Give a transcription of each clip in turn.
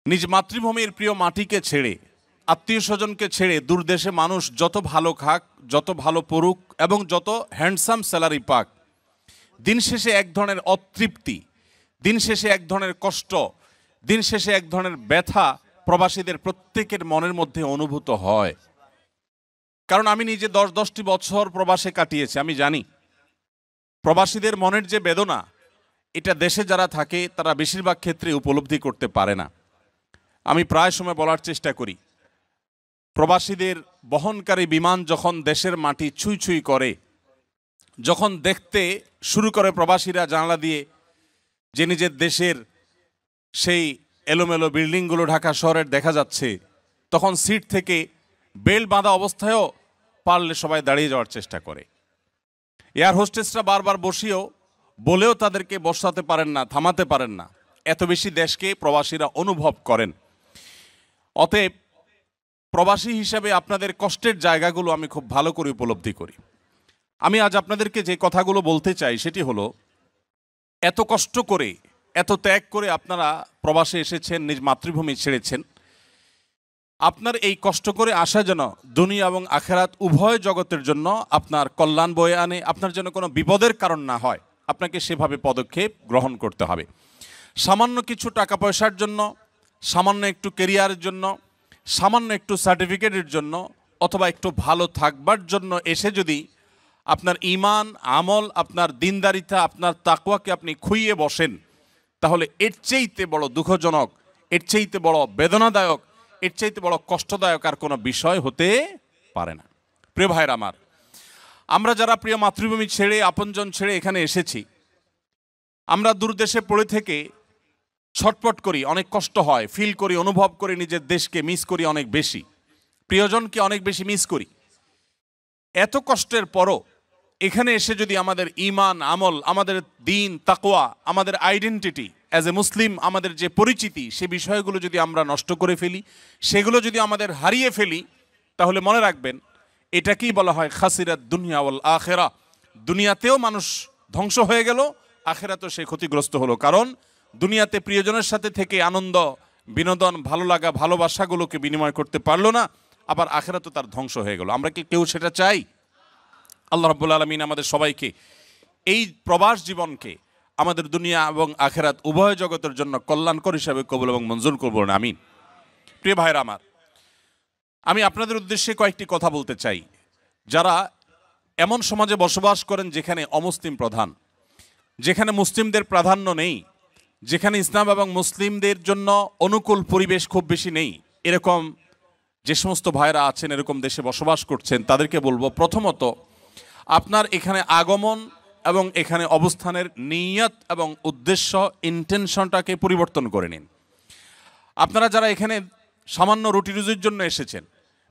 নিজ মাতৃভূমির প্রিয় মাটিকে ছেড়ে, আত্মীয় স্বজনকে ছেড়ে দূরদেশে মানুষ যত ভালো খাক, যত ভালো পড়ুক এবং যত হ্যান্ডসাম স্যালারি পাক, দিন শেষে এক ধরনের অতৃপ্তি, দিন শেষে এক ধরনের কষ্ট, দিন শেষে এক ধরনের ব্যথা প্রবাসীদের প্রত্যেকের মনের মধ্যে অনুভূত হয়। কারণ আমি নিজে 10-10টি বছর প্রবাসে কাটিয়েছি, আমি জানি প্রবাসীদের মনের যে বেদনা, এটা দেশে যারা থাকে তারা বেশিরভাগ ক্ষেত্রে উপলব্ধি করতে পারে না। আমি প্রায় সময় বলার চেষ্টা করি, প্রবাসীদের বহনকারী বিমান যখন দেশের মাটি ছুঁই ছুঁই করে, যখন দেখতে শুরু করে প্রবাসীরা জানালা দিয়ে যে নিজের দেশের সেই এলোমেলো বিল্ডিংগুলো ঢাকা শহরের দেখা যাচ্ছে, তখন সিট থেকে বেল্ট বাঁধা অবস্থায়ও পারলে সবাই দাঁড়িয়ে যাওয়ার চেষ্টা করে। এয়ার হোস্টেসরা বারবার বলেও তাদেরকে বসাতে পারেন না, থামাতে পারেন না, এত বেশি দেশকে প্রবাসীরা অনুভব করেন। অতএব প্রবাসী হিসাবে আপনাদের কষ্টের জায়গাগুলো আমি খুব ভালো করে উপলব্ধি করি। আমি আজ আপনাদেরকে যে কথাগুলো বলতে চাই সেটি হলো, এত কষ্ট করে, এত ত্যাগ করে আপনারা প্রবাসে এসেছেন, নিজ মাতৃভূমি ছেড়েছেন। আপনার এই কষ্ট করে আসা যেন দুনিয়া এবং আখেরাত উভয় জগতের জন্য আপনার কল্যাণ বয়ে আনে, আপনার যেন কোনো বিপদের কারণ না হয়, আপনাকে সেভাবে পদক্ষেপ গ্রহণ করতে হবে। সামান্য কিছু টাকা পয়সার জন্য, সামান্য একটু কেরিয়ারের জন্য, সামান্য একটু সার্টিফিকেটের জন্য অথবা একটু ভালো থাকবার জন্য এসে যদি আপনার ঈমান, আমল, আপনার দিনদারিতা, আপনার তাকওয়াকে আপনি খুইয়ে বসেন, তাহলে এর চাইতে বড় দুঃখজনক, এর চাইতে বড় বেদনাদায়ক, এর চাইতে বড় কষ্টদায়ক আর কোনো বিষয় হতে পারে না। প্রিয় ভাইরা আমার, আমরা যারা প্রিয় মাতৃভূমি ছেড়ে, আপনজন ছেড়ে এখানে এসেছি, আমরা দূরদেশে পড়ে থেকে ছটপট করি, অনেক কষ্ট হয়, ফিল করি, অনুভব করি, নিজের দেশকে মিস করি অনেক বেশি, প্রিয়জনকে অনেক বেশি মিস করি। এত কষ্টের পরও এখানে এসে যদি আমাদের ঈমান, আমল, আমাদের দিন, তাকওয়া, আমাদের আইডেন্টিটি অ্যাজ এ মুসলিম, আমাদের যে পরিচিতি, সে বিষয়গুলো যদি আমরা নষ্ট করে ফেলি, সেগুলো যদি আমাদের হারিয়ে ফেলি, তাহলে মনে রাখবেন এটাকেই বলা হয় খাসিরাত দুনিয়া ওয়াল আখিরা। দুনিয়াতেও মানুষ ধ্বংস হয়ে গেল, আখিরাতেও সে ক্ষতিগ্রস্ত হলো। কারণ দুনিয়াতে প্রিয়জনের সাথে থেকে আনন্দ, বিনোদন, ভালো লাগা, ভালোবাসাগুলোকে বিনিময় করতে পারলো না, আবার আখিরাতেও তার ধ্বংস হয়ে গেল। আমরা কি কেউ সেটা চাই? আল্লাহ রাব্বুল আলামিন আমাদের সবাইকে এই প্রবাস জীবনকে আমাদের দুনিয়া এবং আখিরাত উভয় জগতের জন্য কল্যাণকর হিসাবে কবুল এবং মঞ্জুর করবেন, আমিন। প্রিয় ভাইরা আমার, আমি আপনাদের উদ্দেশ্যে কয়েকটি কথা বলতে চাই। যারা এমন সমাজে বসবাস করেন যেখানে অমুসলিম প্রধান, যেখানে মুসলিমদের প্রাধান্য নেই, যেখানে ইসলাম এবং মুসলিমদের জন্য অনুকূল পরিবেশ খুব বেশি নেই, এরকম যে সমস্ত ভাইরা আছেন, এরকম দেশে বসবাস করছেন, তাদেরকে বলবো, প্রথমত আপনার এখানে আগমন এবং এখানে অবস্থানের নিয়ত এবং উদ্দেশ্য, ইন্টেনশনটাকে পরিবর্তন করে নিন। আপনারা যারা এখানে সামান্য রুটি রুজির জন্য এসেছেন,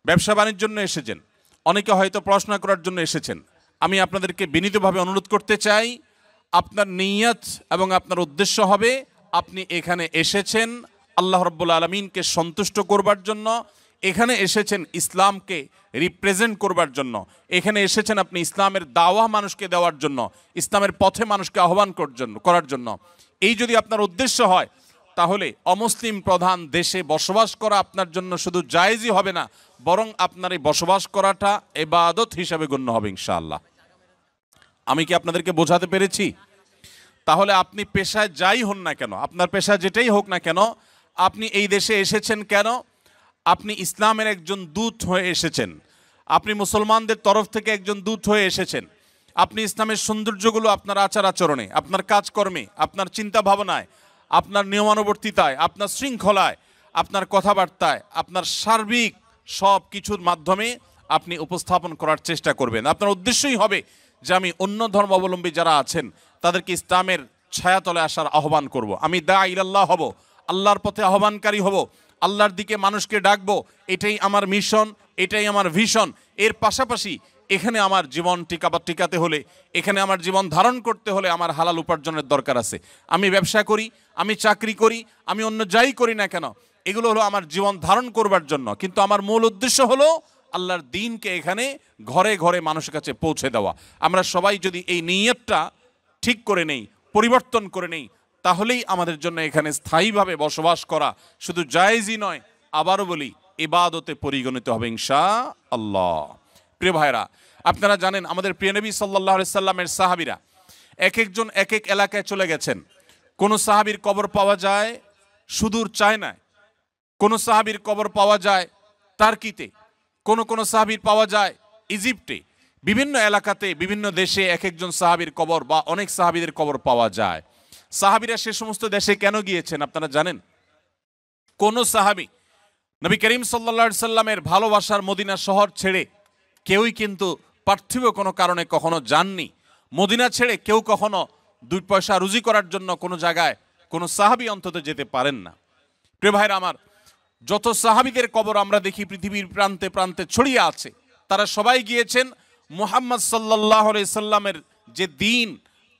ব্যবসা বাণিজ্যের জন্য এসেছেন, অনেকে হয়তো পড়াশোনা করার জন্য এসেছেন, আমি আপনাদেরকে বিনীতভাবে অনুরোধ করতে চাই, আপনার নিয়ত এবং আপনার উদ্দেশ্য হবে আপনি এখানে এসেছেন আল্লাহ রাব্বুল আলামিনকে সন্তুষ্ট করবার জন্য, এখানে এসেছেন ইসলামকে রিপ্রেজেন্ট করবার জন্য, এখানে এসেছেন আপনি ইসলামের দাওয়া মানুষকে দেওয়ার জন্য, ইসলামের পথে মানুষকে আহ্বান করার জন্য। এই যদি আপনার উদ্দেশ্য হয়, তাহলে অমুসলিম প্রধান দেশে বসবাস করা আপনার জন্য শুধু জায়েজই হবে না, বরং আপনার এই বসবাস করাটা ইবাদত হিসাবে গণ্য হবে ইনশাআল্লাহ। আমি কি আপনাদেরকে বোঝাতে পেরেছি? তাহলে আপনি পেশায় যাই হন না কেন, আপনার পেশা যেটাই হোক না কেন, আপনি এই দেশে এসেছেন কেন? আপনি ইসলামের একজন দূত হয়ে এসেছেন, আপনি মুসলমানদের তরফ থেকে একজন দূত হয়ে এসেছেন। আপনি ইসলামের সৌন্দর্যগুলো আপনার আচার আচরণে, আপনার কাজকর্মে, আপনার চিন্তা ভাবনায়, আপনার নিয়মানুবর্তিতায়, আপনার শৃঙ্খলায়, আপনার কথাবার্তায়, আপনার সার্বিক সব কিছুর মাধ্যমে আপনি উপস্থাপন করার চেষ্টা করবেন। আপনার উদ্দেশ্যই হবে যে আমি অন্য ধর্মাবলম্বী যারা আছেন তাদেরকে ইসলামের ছায়াতলে আসার আহ্বান করব। আমি দাঈ ইলাল্লাহ হব, আল্লাহর পথে আহ্বানকারী হব, আল্লাহর দিকে মানুষকে ডাকবো, এটাই আমার মিশন, এটাই আমার ভিশন। এর পাশাপাশি এখানে আমার জীবন টিকাতে হলে, এখানে আমার জীবন ধারণ করতে হলে আমার হালাল উপার্জনের দরকার আছে। আমি ব্যবসা করি, আমি চাকরি করি, আমি অন্য যাই করি না কেন, এগুলো হলো আমার জীবন ধারণ করবার জন্য, কিন্তু আমার মূল উদ্দেশ্য হলো আল্লাহর দ্বীনকে এখানে ঘরে ঘরে মানুষের কাছে পৌঁছে দেওয়া। আমরা সবাই যদি এই নিয়তটা ঠিক করে নেই, পরিবর্তন করে নেই, তাহলেই আমাদের জন্য এখানে স্থায়ীভাবে বসবাস করা শুধু জায়েজই নয়, আবারও বলি ইবাদতে পরিগণিত হবে ইনশাআল্লাহ। প্রিয় ভাইরা, আপনারা জানেন আমাদের প্রিয় নবী সাল্লাল্লাহু আলাইহি সাল্লামের সাহাবীরা এক একজন এক এক এলাকায় চলে গেছেন। কোন সাহাবীর কবর পাওয়া যায় সুদূর চায়নায়, কোন সাহাবীর কবর পাওয়া যায় টার্কিতে, কোন সাহাবীর পাওয়া যায় ইজিপ্টে। বিভিন্ন এলাকাতে বিভিন্ন দেশে এক একজন সাহাবীর কবর বা অনেক সাহাবীদের কবর পাওয়া যায়। সাহাবীরা সে সমস্ত দেশে কেন গিয়েছেন আপনারা জানেন? কোন সাহাবী নবী করিম সাল্লাল্লাহু আলাইহি সাল্লামের ভালোবাসার মদিনা শহর ছেড়ে কেউই কিন্তু পার্থিব কোনো কারণে কখনো যাননি। মদিনা ছেড়ে কেউ কখনো 2 পয়সা রুজি করার জন্য কোনো জায়গায় কোনো সাহাবী অন্তত যেতে পারেন না। প্রিয় ভাইরা আমার, যত সাহাবীদের কবর আমরা দেখি পৃথিবীর প্রান্তে প্রান্তে ছড়িয়ে আছে, তারা সবাই গিয়েছেন মুহাম্মদ সাল্লাল্লাহু আলাইহি সাল্লামের যে দিন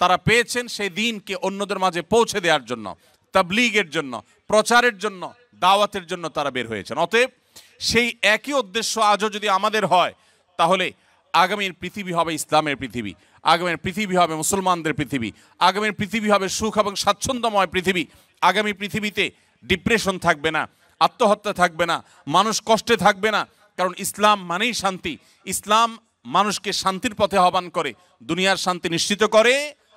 তারা পেয়েছেন সেই দিনকে অন্যদের মাঝে পৌঁছে দেওয়ার জন্য, তাবলীগের জন্য, প্রচারের জন্য, দাওয়াতের জন্য তারা বের হয়েছেন। অতএব সেই একই উদ্দেশ্য আজও যদি আমাদের হয়, তাহলে আগামীর পৃথিবী হবে ইসলামের পৃথিবী, আগামীর পৃথিবী হবে মুসলমানদের পৃথিবী, আগামীর পৃথিবী হবে সুখ এবং স্বাচ্ছন্দ্যময় পৃথিবী। আগামী পৃথিবীতে ডিপ্রেশন থাকবে না, আত্মহত্যা থাকবে না, মানুষ কষ্টে থাকবে না। কারণ ইসলাম মানেই শান্তি। ইসলাম মানুষকে শান্তির পথে আহ্বান করে, দুনিয়ার শান্তি নিশ্চিত করে,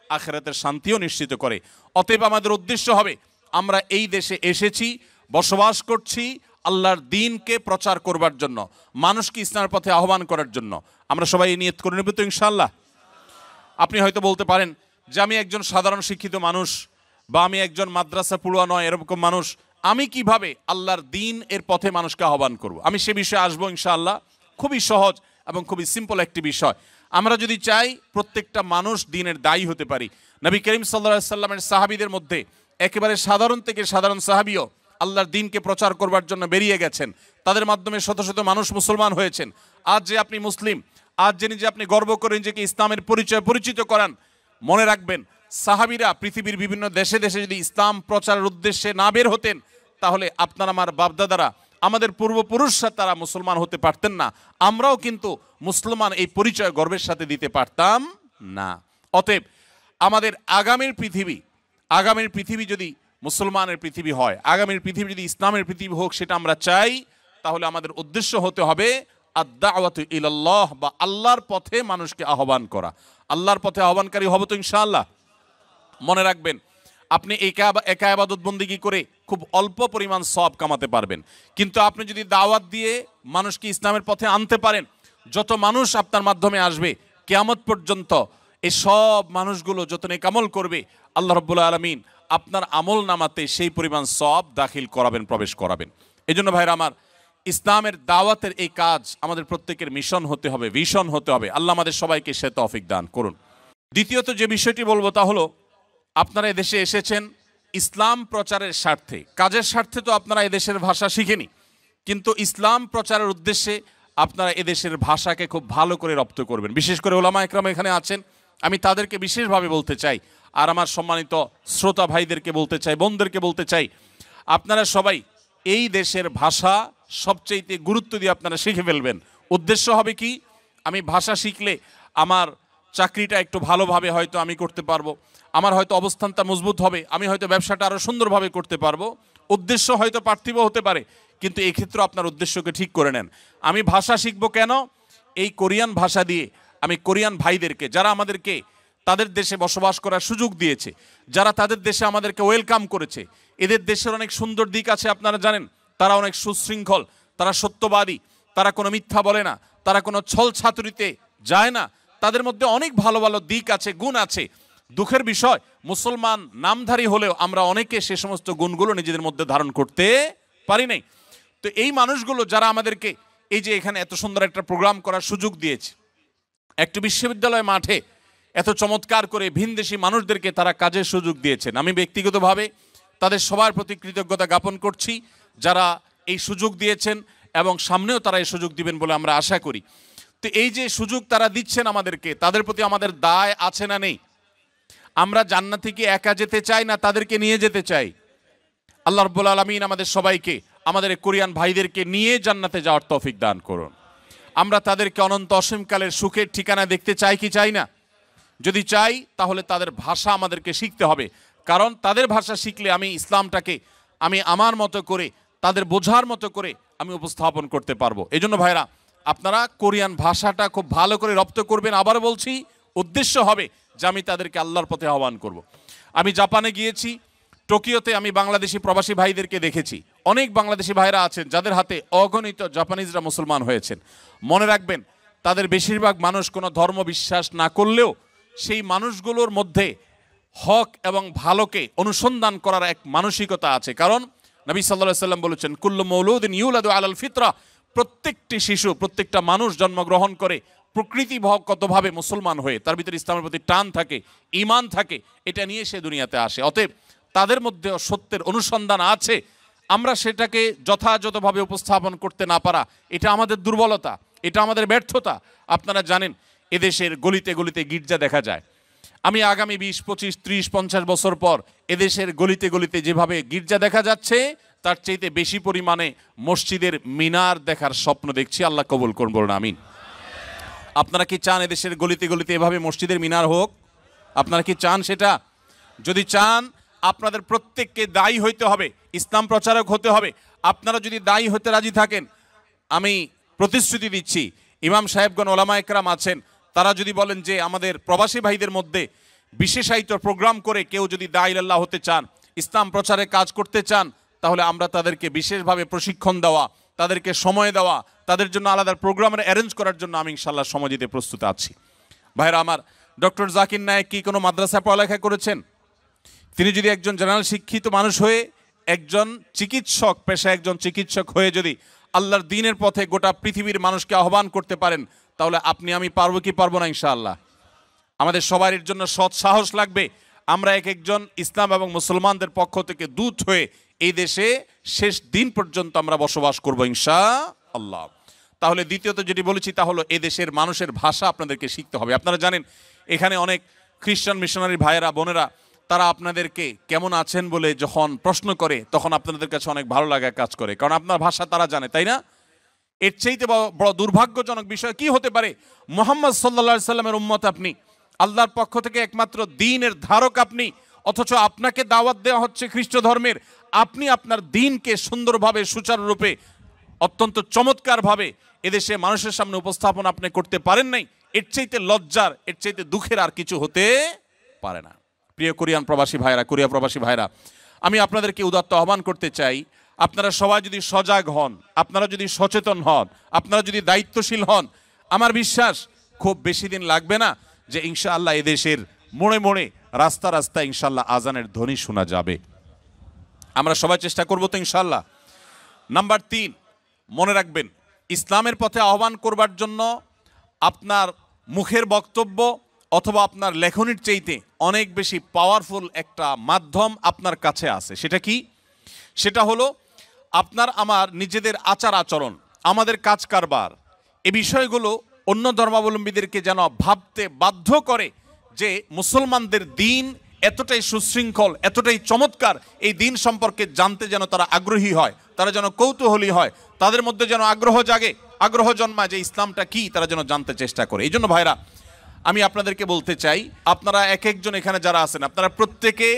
আখিরাতের শান্তিও নিশ্চিত করে। অতএব আমাদের উদ্দেশ্য হবে আমরা এই দেশে এসেছি, বসবাস করছি আল্লাহর দ্বীনকে প্রচার করবার জন্য, মানুষকে ইসলামের পথে আহ্বান করার জন্য। আমরা সবাই এই নিয়ত করে নেব তো ইনশাআল্লাহ। আপনি হয়তো বলতে পারেন যে আমি একজন সাধারণ শিক্ষিত মানুষ বা আমি একজন মাদ্রাসা পড়ুয়া নয় এরকম মানুষ, আমি কিভাবে আল্লাহর দ্বীন এর পথে মানুষকে আহ্বান করব? আমি সে বিষয়ে আসবো ইনশাআল্লাহ। খুবই সহজ এবং খুবই সিম্পল একটি বিষয়। আমরা যদি চাই প্রত্যেকটা মানুষ দ্বীনের দায়ী হতে পারি। নবী করিম সাল্লাল্লাহু আলাইহি সাল্লামের সাহাবীদের মধ্যে একেবারে সাধারণ থেকে সাধারণ সাহাবীও আল্লাহর দ্বীনকে প্রচার করবার জন্য বেরিয়ে গেছেন। তাদের মাধ্যমে শত শত মানুষ মুসলমান হয়েছেন। আজ যে আপনি মুসলিম, আজ যে নিজে আপনি গর্ব করে নিজেকে ইসলামের পরিচয় পরিচিত করান, মনে রাখবেন সাহাবীরা পৃথিবীর বিভিন্ন দেশে দেশে যদি ইসলাম প্রচারের উদ্দেশ্যে না বের হতেন, তাহলে আপনার আমার বাপদাদারা, আমাদের পূর্বপুরুষরা তারা মুসলমান হতে পারতেন না। আমরাও কিন্তু মুসলমান এই পরিচয় গর্বের সাথে দিতে পারতাম না। অতএব আমাদের আগামীর পৃথিবী যদি মুসলমানের পৃথিবী হয়, আগামীর পৃথিবী যদি ইসলামের পৃথিবী হোক, সেটা আমরা চাই, তাহলে আমাদের উদ্দেশ্য হতে হবে আদ-দাওয়াতু ইলাল্লাহ, বা আল্লাহর পথে মানুষকে আহ্বান করা। আল্লাহর পথে আহ্বানকারী হব তো ইনশাআল্লাহ। মনে রাখবেন, আপনি একা ইবাদত বন্দেগী করে খুব অল্প পরিমাণ সওয়াব কামাতে পারবেন, কিন্তু আপনি যদি দাওয়াত দিয়ে মানুষকে ইসলামের পথে আনতে পারেন, যত মানুষ আপনার মাধ্যমে আসবে কিয়ামত পর্যন্ত, এই সব মানুষগুলো যত নেক আমল করবে, আল্লাহ রাব্বুল আলামিন আপনার আমল নামাতে সেই পরিমাণ সওয়াব দাখিল করাবেন, প্রবেশ করাবেন। এজন্য ভাইরা আমার, ইসলামের দাওয়াতের এই কাজ আমাদের প্রত্যেকের মিশন হতে হবে, ভিশন হতে হবে। আল্লাহ আমাদের সবাইকে সে তৌফিক দান করুন। দ্বিতীয়ত যে বিষয়টি বলবো তা হলো, আপনারা এদেশে এসেছেন ইসলাম প্রচারের স্বার্থে, কাজের স্বার্থে তো আপনারা এদেশের ভাষা শিখেনি, কিন্তু ইসলাম প্রচারের উদ্দেশ্যে আপনারা এদেশের ভাষাকে খুব ভালো করে রপ্ত করবেন। বিশেষ করে ওলামা একরাম এখানে আছেন, আমি তাদেরকে বিশেষভাবে বলতে চাই, আর আমার সম্মানিত শ্রোতা ভাইদেরকে বলতে চাই, বোনদেরকে বলতে চাই, আপনারা সবাই এই দেশের ভাষা সবচেয়ে গুরুত্ব দিয়ে আপনারা শিখে ফেলবেন। উদ্দেশ্য হবে কি, আমি ভাষা শিখলে আমার চাকরিটা একটু ভালোভাবে হয়তো আমি করতে পারবো, আমার হয়তো অবস্থানটা মজবুত হবে, আমি হয়তো ব্যবসাটা আরও সুন্দরভাবে করতে পারবো। উদ্দেশ্য হয়তো পার্থিব হতে পারে, কিন্তু এক্ষেত্রে আপনার উদ্দেশ্যকে ঠিক করে নেন। আমি ভাষা শিখবো কেন? এই কোরিয়ান ভাষা দিয়ে আমি কোরিয়ান ভাইদেরকে, যারা আমাদেরকে তাদের দেশে বসবাস করার সুযোগ দিয়েছে, যারা তাদের দেশে আমাদেরকে ওয়েলকাম করেছে, এদের দেশের অনেক সুন্দর দিক আছে আপনারা জানেন। তারা অনেক সুশৃঙ্খল, তারা সত্যবাদী, তারা কোনো মিথ্যা বলে না, তারা কোনো ছল ছাতুরিতে যায় না, তাদের মধ্যে অনেক ভালো ভালো দিক আছে, গুণ আছে। দুঃখের বিষয়, মুসলমান নামধারী হলেও আমরা অনেকে সে সমস্ত গুণগুলো নিজেদের মধ্যে ধারণ করতে পারি নাই। তো এই মানুষগুলো যারা আমাদেরকে এই যে এখানে এত সুন্দর একটা প্রোগ্রাম করার সুযোগ দিয়েছে, একটি বিশ্ববিদ্যালয় মাঠে এত চমৎকার করে ভিনদেশি মানুষদেরকে তারা কাজের সুযোগ দিয়েছেন, আমি ব্যক্তিগতভাবে তাদের সবার প্রতি কৃতজ্ঞতা জ্ঞাপন করছি, যারা এই সুযোগ দিয়েছেন এবং সামনেও তারা এই সুযোগ দিবেন বলে আমরা আশা করি। তো এই যে সুযোগ তারা দিচ্ছেন আমাদেরকে, তাদের প্রতি আমাদের দায় আছে না নেই? আমরা জান্নাতে কি একা যেতে চাই না তাদেরকে নিয়ে যেতে চাই? আল্লাহ রাব্বুল আলামিন আমাদের সবাইকে, আমাদের কোরিয়ান ভাইদেরকে নিয়ে জান্নাতে যাওয়ার তৌফিক দান করুন। আমরা তাদেরকে অনন্ত অসীমকালের সুখের ঠিকানা দেখতে চাই কি চাই না? যদি চাই, তাহলে তাদের ভাষা আমাদেরকে শিখতে হবে, কারণ তাদের ভাষা শিখলে আমি ইসলামটাকে আমি আমার মতো করে তাদের বোঝার মতো করে আমি উপস্থাপন করতে পারবো। এই জন্য ভাইরা, আপনারা কোরিয়ান ভাষাটা খুব ভালো করে রপ্ত করবেন। আবার বলছি, উদ্দেশ্য হবে যে আমি তাদেরকে আল্লাহর পথে আহ্বান করব। আমি জাপানে গিয়েছি, টোকিওতে আমি বাংলাদেশি প্রবাসী ভাইদেরকে দেখেছি। অনেক বাংলাদেশি ভাইরা আছেন যাদের হাতে অগণিত জাপানিজরা মুসলমান হয়েছেন। মনে রাখবেন, তাদের বেশিরভাগ মানুষ কোনো ধর্ম বিশ্বাস না করলেও সেই মানুষগুলোর মধ্যে হক এবং ভালোকে অনুসন্ধান করার এক মানসিকতা আছে। কারণ নবী সাল্লাল্লাহু আলাইহি সাল্লাম বলেছেন, কুল্লু মাউলুদিন ইউলাদু আলাল ফিতরা, প্রত্যেকটি শিশু, প্রত্যেকটা মানুষ জন্মগ্রহণ করে প্রকৃতিগতভাবে মুসলমান হয়ে, তার ভিতরে ইসলামের প্রতি টান থাকে, ঈমান থাকে, এটা নিয়ে সে দুনিয়াতে আসে। অতএব তাদের মধ্যে সত্যের অনুসন্ধান আছে। আমরা সেটাকে যথাযথভাবে উপস্থাপন করতে না পারা, এটা আমাদের দুর্বলতা, এটা আমাদের ব্যর্থতা। আপনারা জানেন, এদেশের গলিতে গলিতে গির্জা দেখা যায়। আমি আগামী 20, 25, 30, 50 বছর পর এদেশের গলিতে গলিতে যেভাবে গির্জা দেখা যাচ্ছে, তার চাইতে বেশি পরিমাণে মসজিদের মিনার দেখার স্বপ্ন দেখছি। আল্লাহ কবুল করুন, বলুন আমিন। আপনারা কি চান এদেশের গলিতে গলিতে এভাবে মসজিদের মিনার হোক? আপনারা কি চান সেটা? যদি চান, আপনাদের প্রত্যেককে দায়ী হইতে হবে, ইসলাম প্রচারক হতে হবে। আপনারা যদি দায়ী হতে রাজি থাকেন, আমি প্রতিশ্রুতি দিচ্ছি, ইমাম সাহেবগণ, ওলামা একরাম আছেন, তারা যদি বলেন যে আমাদের প্রবাসী ভাইদের মধ্যে বিশেষায়িত প্রোগ্রাম করে কেউ যদি দায়ী আল্লাহ হতে চান, ইসলাম প্রচারে কাজ করতে চান, তাহলে আমরা তাদেরকে বিশেষভাবে প্রশিক্ষণ দেওয়া, তাদেরকে সময় দেওয়া, তাদের জন্য আলাদা প্রোগ্রামের অ্যারেঞ্জ করার জন্য আমি ইনশাআল্লাহ সময় দিতে প্রস্তুত আছি। ভাইরা আমার, ডক্টর জাকির নায়েক কি কোনো মাদ্রাসায় পড়ালেখা করেছেন? তিনি যদি একজন জেনারেল শিক্ষিত মানুষ হয়ে, একজন চিকিৎসক পেশায় একজন চিকিৎসক হয়ে যদি আল্লাহর দ্বীনের পথে গোটা পৃথিবীর মানুষকে আহ্বান করতে পারেন, তাহলে আপনি আমি পারবো কি পারবো না? ইনশাআল্লাহ। আমাদের সবার জন্য সৎ সাহস লাগবে। আমরা এক একজন ইসলাম এবং মুসলমানদের পক্ষ থেকে দূত হয়ে এই দেশে শেষ দিন পর্যন্ত আমরা বসবাস করবো ইনশাআল্লাহ। তাহলে দ্বিতীয়ত যেটি বলেছি, তা হলো এই দেশের মানুষের ভাষা আপনাদেরকে শিখতে হবে। আপনারা জানেন, এখানে অনেক খ্রিস্টান মিশনারি ভাইয়েরা, বোনেরা, তারা আপনাদেরকে কেমন আছেন বলে যখন প্রশ্ন করে, তখন আপনাদের কাছে অনেক ভালো লাগা কাজ করে, কারণ আপনার ভাষা তারা জানে, তাই না? এর চাইতে বড় দুর্ভাগ্যজনক বিষয় কি হতে পারে? মুহাম্মদ সাল্লাল্লাহু আলাইহি সাল্লামের উম্মত আপনি, আল্লাহর পক্ষ থেকে একমাত্র দ্বীনের ধারক আপনি, অথচ আপনাকে দাওয়াত দেওয়া হচ্ছে খ্রিস্ট ধর্মের। আপনি আপনার দ্বীনকে সুন্দরভাবে, সুচারুরূপে, অত্যন্ত চমৎকারভাবে এদেশে মানুষের সামনে উপস্থাপন আপনি করতে পারেন নাই। এর চাইতে লজ্জার, এর চাইতে দুঃখের আর কিছু হতে পারে না। প্রিয় কোরিয়ান প্রবাসী ভাইরা, কোরিয়া প্রবাসী ভাইরা, আমি আপনাদেরকে উদাত্ত আহ্বান করতে চাই, আপনারা সবাই যদি সজাগ হন, আপনারা যদি সচেতন হন, আপনারা যদি দায়িত্বশীল হন, আমার বিশ্বাস খুব বেশি দিন লাগবে না যে ইনশাআল্লাহ এদেশের মোড়ে মোড়ে, রাস্তা রাস্তা ইনশাআল্লাহ আজানের ধ্বনি শোনা যাবে। আমরা সবাই চেষ্টা করবো তো ইনশাআল্লাহ। নাম্বার 3, মনে রাখবেন, ইসলামের পথে আহ্বান করবার জন্য আপনার মুখের বক্তব্য অথবা আপনার লেখনির চাইতে অনেক বেশি পাওয়ারফুল একটা মাধ্যম আপনার কাছে আছে। সেটা কি? সেটা হলো আপনার আমার নিজেদের আচার আচরণ, আমাদের কাজ কারবার, এই বিষয়গুলো অন্য ধর্মাবলম্বীদেরকে যেন ভাবতে বাধ্য করে যে মুসলমানদের দিন এতটাই সুশৃঙ্খল, এতটাই চমৎকার, এই দিন সম্পর্কে জানতে যেন তারা আগ্রহী হয়, তারা যেন কৌতূহলী হয়, তাদের মধ্যে যেন আগ্রহ জাগে, আগ্রহ জন্মায় যে ইসলামটা কি, তারা যেন জানতে চেষ্টা করে। এই জন্য ভাইরা, আমি আপনাদেরকে বলতে চাই, আপনারা এক একজন এখানে যারা আছেন, আপনারা প্রত্যেকে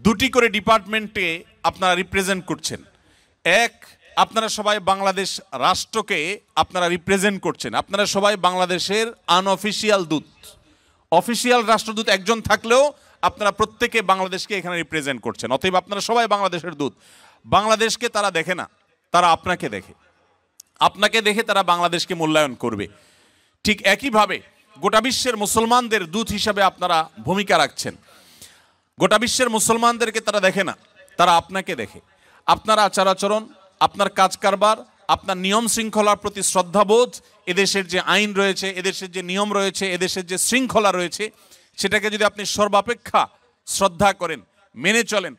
2টি করে ডিপার্টমেন্টে আপনারা রিপ্রেজেন্ট করছেন। এক, আপনারা সবাই বাংলাদেশ রাষ্ট্রকে আপনারা রিপ্রেজেন্ট করছেন। আপনারা সবাই বাংলাদেশের আনঅফিসিয়াল দূত। অফিসিয়াল রাষ্ট্রদূত একজন থাকলেও আপনারা প্রত্যেকে বাংলাদেশকে এখানে রিপ্রেজেন্ট করছেন। অতএব আপনারা সবাই বাংলাদেশের দূত। বাংলাদেশকে তারা দেখে না, তারা আপনাকে দেখে। আপনাকে দেখে তারা বাংলাদেশকে মূল্যায়ন করবে। ঠিক একইভাবে গোটা বিশ্বের মুসলমানদের দূত হিসাবে আপনারা ভূমিকা রাখছেন। গোটা বিশ্বের মুসলমানদেরকে তারা দেখে না, তারা আপনাকে দেখে। আপনার আচার আচরণ, আপনার কাজ কারবার, আপনার নিয়ম শৃঙ্খলার প্রতি শ্রদ্ধাবোধ, এদেশের যে আইন রয়েছে, এদেশের যে নিয়ম রয়েছে, এদেশের যে শৃঙ্খলা রয়েছে, সেটাকে যদি আপনি সর্বাপেক্ষা শ্রদ্ধা করেন, মেনে চলেন,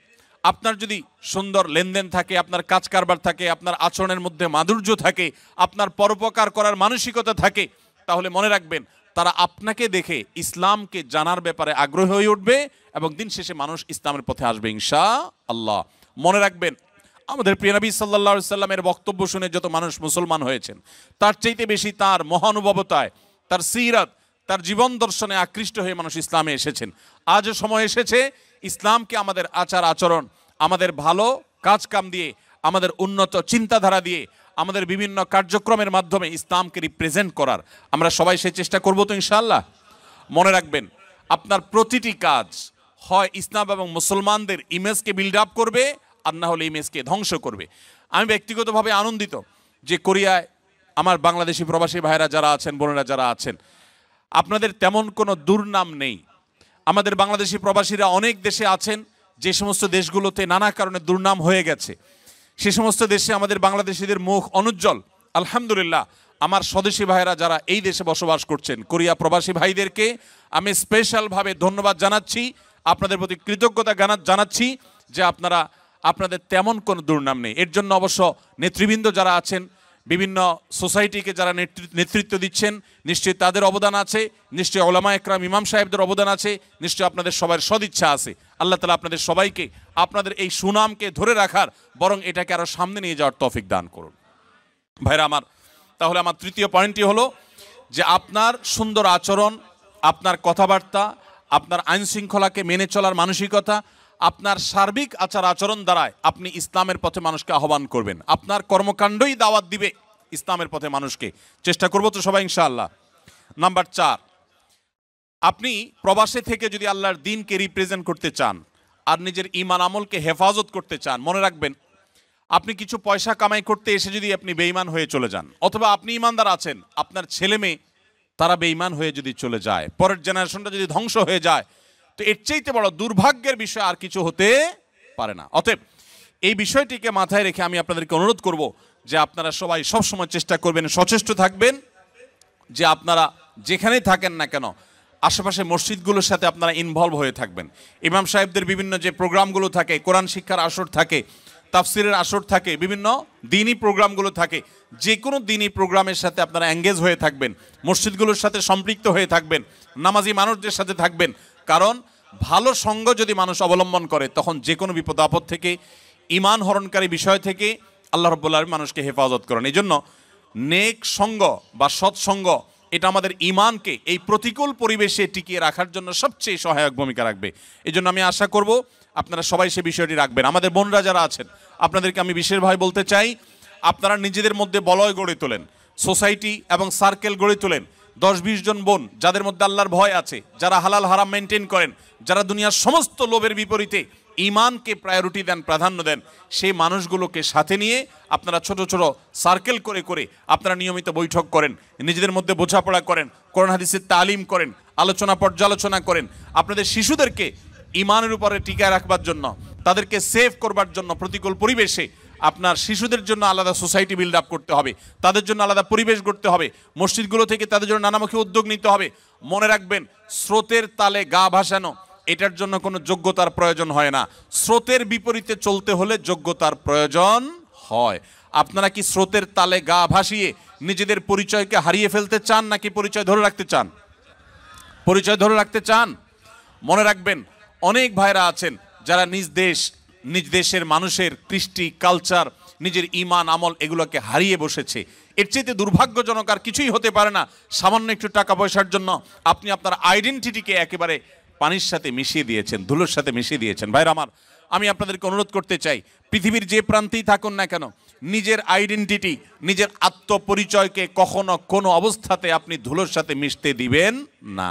আপনার যদি সুন্দর লেনদেন থাকে, আপনার কাজ কারবার থাকে, আপনার আচরণের মধ্যে মাধুর্য থাকে, আপনার পরোপকার করার মানসিকতা থাকে, তাহলে মনে রাখবেন তারা আপনাকে দেখে ইসলামকে জানার ব্যাপারে আগ্রহী হয়ে উঠবে এবং দিন শেষে মানুষ ইসলামের পথে আসবে ইনশাআল্লাহ। মনে রাখবেন, আমাদের প্রিয় নবী সাল্লাল্লাহু আলাইহি সাল্লামের বক্তব্য শুনে যত মানুষ মুসলমান হয়েছেন, তার চাইতে বেশি তার মহানুভবতায়, তার সিরাত, তার জীবন দর্শনে আকৃষ্ট হয়ে মানুষ ইসলামে এসেছেন। আজও সময় এসেছে ইসলামকে আমাদের আচার আচরণ, আমাদের ভালো কাজ কাম দিয়ে, আমাদের উন্নত চিন্তাধারা দিয়ে, আমাদের বিভিন্ন কার্যক্রমের মাধ্যমে ইসলামকে রিপ্রেজেন্ট করার আমরা সবাই সেই চেষ্টা করব তো ইনশাআল্লাহ। মনে রাখবেন, আপনার প্রতিটি কাজ হয় ইসলাম এবং মুসলমানদের ইমেজকে বিল্ড আপ করবে, আর না হলে ইমেজকে ধ্বংস করবে। আমি ব্যক্তিগতভাবে আনন্দিত যে কোরিয়ায় আমার বাংলাদেশি প্রবাসী ভাইরা যারা আছেন, বোনেরা যারা আছেন, আপনাদের তেমন কোনো দুর্নাম নেই। আমাদের বাংলাদেশি প্রবাসীরা অনেক দেশে আছেন যে সমস্ত দেশগুলোতে নানা কারণে দুর্নাম হয়ে গেছে, সে সমস্ত দেশে আমাদের বাংলাদেশিদের মুখ অনুজ্জ্বল। আলহামদুলিল্লাহ, আমার স্বদেশী ভাইরা যারা এই দেশে বসবাস করছেন, কোরিয়া প্রবাসী ভাইদেরকে আমি স্পেশালভাবে ধন্যবাদ জানাচ্ছি, আপনাদের প্রতি কৃতজ্ঞতা জানাচ্ছি যে আপনাদের তেমন কোনো দুর্নাম নেই। এর জন্য অবশ্য নেতৃবৃন্দ যারা আছেন, বিভিন্ন সোসাইটিকে যারা নেতৃত্ব দিচ্ছেন, নিশ্চয়ই তাদের অবদান আছে, নিশ্চয়ই উলামা একরাম ইমাম সাহেবদের অবদান আছে, নিশ্চয়ই আপনাদের সবার সদিচ্ছা আছে। আল্লাহ তাআলা আপনাদের সবাইকে আপনাদের এই সুনামকে ধরে রাখার, বরং এটাকে আরো সামনে নিয়ে যাওয়ার তৌফিক দান করুন। ভাইরা আমার, তাহলে আমার তৃতীয় পয়েন্টটি হলো যে আপনার সুন্দর আচরণ, আপনার কথাবার্তা, আপনার আইন শৃঙ্খলাকে মেনে চলার মানসিকতা, আপনার সার্বিক আচার আচরণ দ্বারায় আপনি ইসলামের পথে মানুষকে আহ্বান করবেন। আপনার কর্মকাণ্ডই দাওয়াত দিবে ইসলামের পথে মানুষকে। চেষ্টা করবো তো সবাই ইনশাআল্লাহ। নাম্বার 4, আপনি প্রবাসে থেকে যদি আল্লাহর দ্বীনকে রিপ্রেজেন্ট করতে চান আর নিজের ঈমান আমলকে হেফাজত করতে চান, মনে রাখবেন, আপনি কিছু পয়সা কামাই করতে এসে যদি আপনি বেঈমান হয়ে চলে যান, অথবা আপনি ঈমানদার আছেন, আপনার ছেলে মেয়ে তারা বেঈমান হয়ে যদি চলে যায়, পরের জেনারেশনটা যদি ধ্বংস হয়ে যায়, তো এর চাইতে বড় দুর্ভাগ্যের বিষয় আর কিছু হতে পারে না। অতএব এই বিষয়টিকে মাথায় রেখে আমি আপনাদেরকে অনুরোধ করব যে আপনারা সবাই সবসময় চেষ্টা করবেন, সচেষ্ট থাকবেন যে আপনারা যেখানেই থাকেন না কেন আশেপাশে মসজিদগুলোর সাথে আপনারা ইনভলভ হয়ে থাকবেন। ইমাম সাহেবদের বিভিন্ন যে প্রোগ্রামগুলো থাকে, কোরআন শিক্ষার আসর থাকে, তাফসিরের আসর থাকে, বিভিন্ন দিনী প্রোগ্রামগুলো থাকে, যে কোনো দিনী প্রোগ্রামের সাথে আপনারা এঙ্গেজ হয়ে থাকবেন, মসজিদগুলোর সাথে সম্পৃক্ত হয়ে থাকবেন, নামাজি মানুষদের সাথে থাকবেন। কারণ ভালো সঙ্গ যদি মানুষ অবলম্বন করে, তখন যে কোনো বিপদ আপদ থেকে, ঈমান হরণকারী বিষয় থেকে আল্লাহ রাব্বুল আলামিন মানুষকে হেফাজত করেন। এই জন্য নেক সঙ্গ বা সৎসঙ্গ এটা আমাদের ঈমানকে এই প্রতিকূল পরিবেশে টিকিয়ে রাখার জন্য সবচেয়ে সহায়ক ভূমিকা রাখবে। এই জন্য আমি আশা করব আপনারা সবাই সে বিষয়টি রাখবেন। আমাদের বোনরা যারা আছেন, আপনাদেরকে আমি বিশেষভাবে বলতে চাই, আপনারা নিজেদের মধ্যে বলয় গড়ে তোলেন, সোসাইটি এবং সার্কেল গড়ে তোলেন। 10-20 জন বোন যাদের মধ্যে আল্লাহর ভয় আছে, যারা হালাল হারাম মেনটেন করেন, যারা দুনিয়ার সমস্ত লোভের বিপরীতে ঈমানকে প্রায়োরিটি দেন, প্রাধান্য দেন, সেই মানুষগুলোকে সাথে নিয়ে আপনারা ছোট ছোট সার্কেল করে করে আপনারা নিয়মিত বৈঠক করেন, নিজেদের মধ্যে বোঝাপড়া করেন, কোরআন হাদিসের তালিম করেন, আলোচনা পর্যালোচনা করেন। আপনাদের শিশুদেরকে ঈমানের উপরে টিকায় রাখবার জন্য, তাদেরকে সেভ করবার জন্য প্রতিকূল পরিবেশে আপনার শিশুদের জন্য আলাদা সোসাইটি বিল্ড আপ করতে হবে, তাদের জন্য আলাদা পরিবেশ গড়তে হবে, মসজিদগুলো থেকে তাদের জন্য নানামুখী উদ্যোগ নিতে হবে। মনে রাখবেন, স্রোতের তালে গা ভাসানো এটার জন্য কোনো যোগ্যতার প্রয়োজন হয় না, স্রোতের বিপরীতে চলতে হলে যোগ্যতার প্রয়োজন হয়। আপনারা কি স্রোতের তালে গা ভাসিয়ে নিজেদের পরিচয়কে হারিয়ে ফেলতে চান, নাকি পরিচয় ধরে রাখতে চান? পরিচয় ধরে রাখতে চান। মনে রাখবেন, অনেক ভাইরা আছেন যারা নিজ দেশের মানুষের কৃষ্টি, কালচার, নিজের ঈমান আমল এগুলোকে হারিয়ে বসেছে। এর চাইতে দুর্ভাগ্যজনক আর কিছুই হতে পারে না। সামান্য একটু টাকা পয়সার জন্য আপনি আপনার আইডেন্টিটিকে একেবারে পানির সাথে মিশিয়ে দিয়েছেন, ধুলোর সাথে মিশিয়ে দিয়েছেন। ভাইরা আমার, আমি আপনাদেরকে অনুরোধ করতে চাই, পৃথিবীর যে প্রান্তেই থাকুন না কেন, নিজের আইডেন্টিটি, নিজের আত্মপরিচয়কে কখনো কোনো অবস্থাতে আপনি ধুলোর সাথে মিশতে দিবেন না।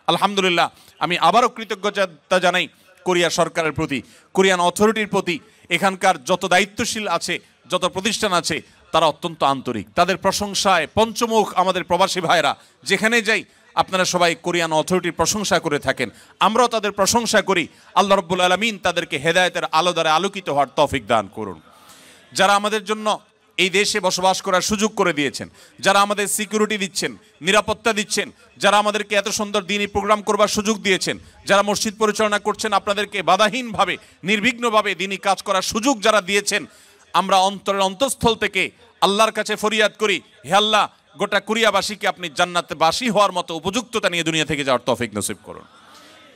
আলহামদুলিল্লাহ, আমি আবারও কৃতজ্ঞতা জানাই কোরিয়া সরকারের প্রতি, কোরিয়ান অথরিটির প্রতি। এখানকার যত দায়িত্বশীল আছে, যত প্রতিষ্ঠান আছে, তারা অত্যন্ত আন্তরিক। তাদের প্রশংসায় পঞ্চমুখ আমাদের প্রবাসী ভাইরা যেখানে যাই, আপনারা সবাই কোরিয়ান অথরিটির প্রশংসা করে থাকেন, আমরাও তাদের প্রশংসা করি। আল্লাহ রাব্বুল আলামিন তাদেরকে হেদায়েতের আলো দ্বারা আলোকিত হওয়ার তৌফিক দান করুন। যারা আমাদের জন্য এই দেশে বসবাস করার সুযোগ করে দিয়েছেন, যারা আমাদের সিকিউরিটি দিচ্ছেন, নিরাপত্তা দিচ্ছেন, যারা আমাদেরকে এত সুন্দর দ্বীনি প্রোগ্রাম করবার সুযোগ দিয়েছেন, যারা মসজিদ পরিচালনা করছেন, আপনাদেরকে বাধাহীনভাবে নির্বিঘ্নভাবে দ্বীনি কাজ করার সুযোগ যারা দিয়েছেন, আমরা অন্তরের অন্তঃস্থল থেকে আল্লাহর কাছে ফরিয়াদ করি, হে আল্লাহ, গোটা কোরিয়াবাসীকে আপনি জান্নাতবাসী হওয়ার মতো উপযুক্ততা নিয়ে দুনিয়া থেকে যাওয়ার তৌফিক নসিব করুন।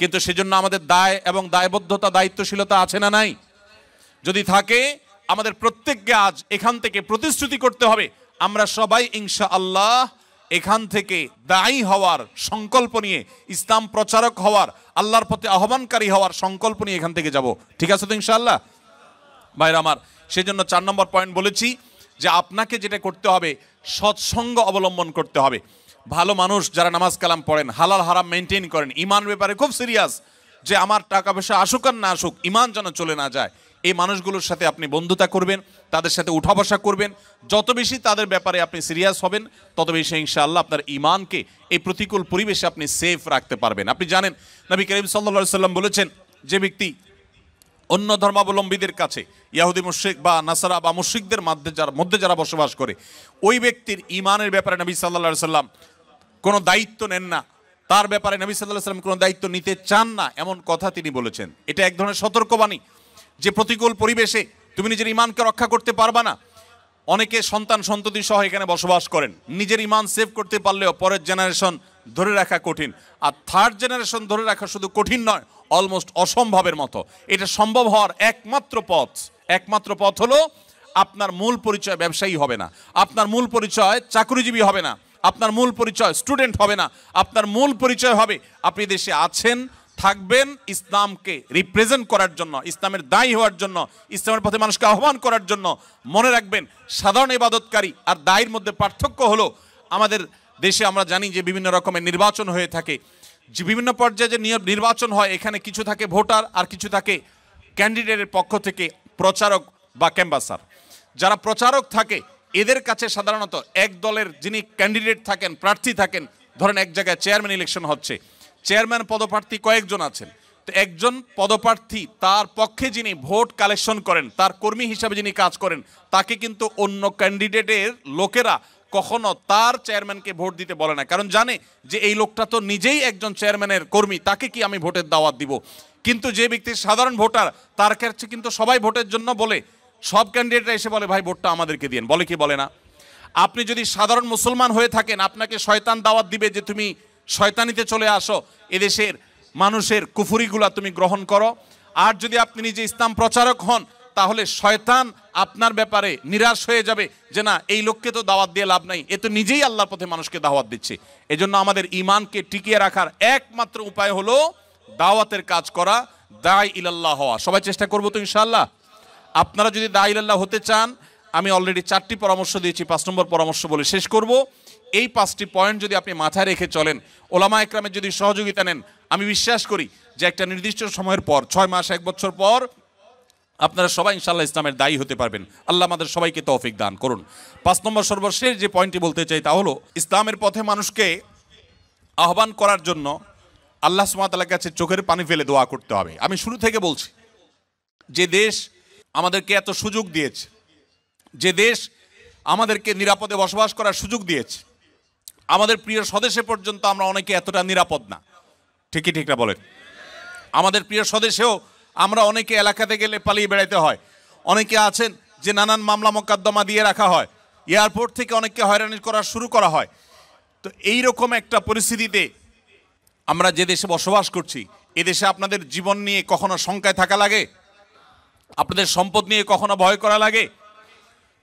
কিন্তু সেজন্য আমাদের দায় এবং দায়বদ্ধতা, দায়িত্বশীলতা আছে না নাই? যদি থাকে, আমাদের প্রত্যেককে আজ এখান থেকে প্রতিশ্রুতি করতে হবে, আমরা সবাই ইনশাআল্লাহ এখান থেকে দায়ী হওয়ার সংকল্প নিয়ে, ইসলাম প্রচারক হওয়ার, আল্লাহর পথে আহ্বানকারী হওয়ার সংকল্প নিয়ে এখান থেকে যাব। ঠিক আছে তো ইনশাআল্লাহ ভাইরা আমার? সেজন্য 4 নম্বর পয়েন্ট বলেছি যে আপনাকে যেটা করতে হবে, সৎসঙ্গ অবলম্বন করতে হবে। ভালো মানুষ যারা নামাজ কালাম পড়েন, হালাল হারাম মেনটেন করেন, ইমান ব্যাপারে খুব সিরিয়াস, যে আমার টাকা পয়সা আসুক আর না আসুক ইমান যেন চলে না যায়, এই মানুষগুলোর সাথে আপনি বন্ধুতা করবেন, তাদের সাথে উঠা বসা করবেন। যত বেশি তাদের ব্যাপারে আপনি সিরিয়াস হবেন, তত বেশি ইনশাআল্লাহ আপনার ইমানকে এই প্রতিকূল পরিবেশে আপনি সেফ রাখতে পারবেন। আপনি জানেন নবী করিম সাল্লাল্লাহু আলাইহি সাল্লাম বলেছেন, যে ব্যক্তি অন্য ধর্মাবলম্বীদের কাছে, ইহুদি মুশরিক বা নাসারা বা মুশরিকদের মধ্যে যারা বসবাস করে, ওই ব্যক্তির ইমানের ব্যাপারে নবী সাল্লাল্লাহু আলাইহি সাল্লাম কোনো দায়িত্ব নেন না, তার ব্যাপারে নবী সাল্লাল্লাহু আলাইহি সাল্লাম কোনো দায়িত্ব নিতে চান না, এমন কথা তিনি বলেছেন। এটা এক ধরনের সতর্কবাণী যে প্রতিকূল পরিবেশে তুমি নিজের ইমানকে রক্ষা করতে পারবা না। অনেকে সন্তান সন্ততি সহ এখানে বসবাস করেন, নিজের ইমান সেভ করতে পারলেও পরের জেনারেশন ধরে রাখা কঠিন। আর থার্ড জেনারেশন ধরে রাখা শুধু কঠিন নয়, অলমোস্ট অসম্ভবের মতো। এটা সম্ভব হওয়ার একমাত্র পথ হলো আপনার মূল পরিচয় ব্যবসায়ী হবে না, আপনার মূল পরিচয় চাকরিজীবী হবে না, আপনার মূল পরিচয় স্টুডেন্ট হবে না, আপনার মূল পরিচয় হবে আপনি দেশে আছেন, থাকবেন ইসলামকে রিপ্রেজেন্ট করার জন্য, ইসলামের দায়ী হওয়ার জন্য, ইসলামের পথে মানুষকে আহ্বান করার জন্য। মনে রাখবেন, সাধারণ ইবাদতকারী আর দায়ীর মধ্যে পার্থক্য হলো, আমাদের দেশে আমরা জানি যে বিভিন্ন রকমের নির্বাচন হয়ে থাকে, যে বিভিন্ন পর্যায়ে যে নির্বাচন হয়, এখানে কিছু থাকে ভোটার আর কিছু থাকে ক্যান্ডিডেটের পক্ষ থেকে প্রচারক বা ক্যাম্বাসার। যারা প্রচারক থাকে এদের কাছে সাধারণত এক দলের যিনি ক্যান্ডিডেট থাকেন, প্রার্থী থাকেন, ধরেন এক জায়গায় চেয়ারম্যান ইলেকশন হচ্ছে, চেয়ারম্যান পদপ্রার্থী কয়েকজন আছেন, তো একজন পদপ্রার্থী তার পক্ষে যিনি ভোট কালেকশন করেন, তার কর্মী হিসাবে যিনি কাজ করেন, তাকে কিন্তু অন্য ক্যান্ডিডেটের লোকেরা কখনো তার চেয়ারম্যানকে ভোট দিতে বলে না, কারণ জানে যে এই লোকটা তো নিজেই একজন চেয়ারম্যানের কর্মী, তাকে কি আমি ভোটের দাওয়াত দিব। কিন্তু যে ব্যক্তি সাধারণ ভোটার, তার কাছে কিন্তু সবাই ভোটের জন্য বলে, সব ক্যান্ডিডেটরা এসে বলে ভাই ভোটটা আমাদেরকে দিন, বলে কি বলে না? আপনি যদি সাধারণ মুসলমান হয়ে থাকেন, আপনাকে শয়তান দাওয়াত দিবে যে তুমি শয়তানিতে চলে আসো, এদেশের মানুষের কুফুরিগুলা তুমি গ্রহণ করো। আর যদি আপনি নিজে ইসলাম প্রচারক হন, তাহলে শয়তান আপনার ব্যাপারে নিরাশ হয়ে যাবে যে না, এই লোককে তো দাওয়াত দিয়ে লাভ নাই, এ তো নিজেই আল্লাহর পথে মানুষকে দাওয়াত দিচ্ছে। এজন্য আমাদের ইমানকে টিকিয়ে রাখার একমাত্র উপায় হলো দাওয়াতের কাজ করা, দাঈ ইলাল্লাহ হওয়া। সবাই চেষ্টা করবো তো ইনশাআল্লাহ? আপনারা যদি দাঈ ইলাল্লাহ হতে চান, আমি অলরেডি 4টি পরামর্শ দিয়েছি, 5 নম্বর পরামর্শ বলে শেষ করব। এই 5টি পয়েন্ট যদি আপনি মাথায় রেখে চলেন, ওলামা একরামের যদি সহযোগিতা নেন, আমি বিশ্বাস করি যে একটা নির্দিষ্ট সময়ের পর, 6 মাস 1 বছর পর আপনারা সবাই ইনশাআল্লাহ ইসলামের দায়ী হতে পারবেন। আল্লাহ আমাদের সবাইকে তৌফিক দান করুন। 5 নম্বর সর্বশেষ যে পয়েন্টটি বলতে চাই তা হলো, ইসলামের পথে মানুষকে আহ্বান করার জন্য আল্লাহ সুবহানাহু ওয়া তাআলার কাছে চোখের পানি ফেলে দোয়া করতে হবে। আমি শুরু থেকে বলছি, যে দেশ আমাদেরকে এত সুযোগ দিয়েছে, যে দেশ আমাদেরকে নিরাপদে বসবাস করার সুযোগ দিয়েছে, আমাদের প্রিয় স্বদেশে পর্যন্ত আমরা অনেকে এতটা নিরাপদ না। ঠিকই ঠিক না বলেন? আমাদের প্রিয় স্বদেশেও আমরা অনেকে এলাকাতে গেলে পালিয়ে বেড়াইতে হয়, অনেকে আছেন যে নানান মামলা মোকদ্দমা দিয়ে রাখা হয়, এয়ারপোর্ট থেকে অনেককে হয়রানি করা শুরু করা হয়। তো এইরকম একটা পরিস্থিতিতে আমরা যে দেশে বসবাস করছি, এদেশে আপনাদের জীবন নিয়ে কখনো শঙ্কায় থাকা লাগে? আপনাদের সম্পদ নিয়ে কখনো ভয় করা লাগে?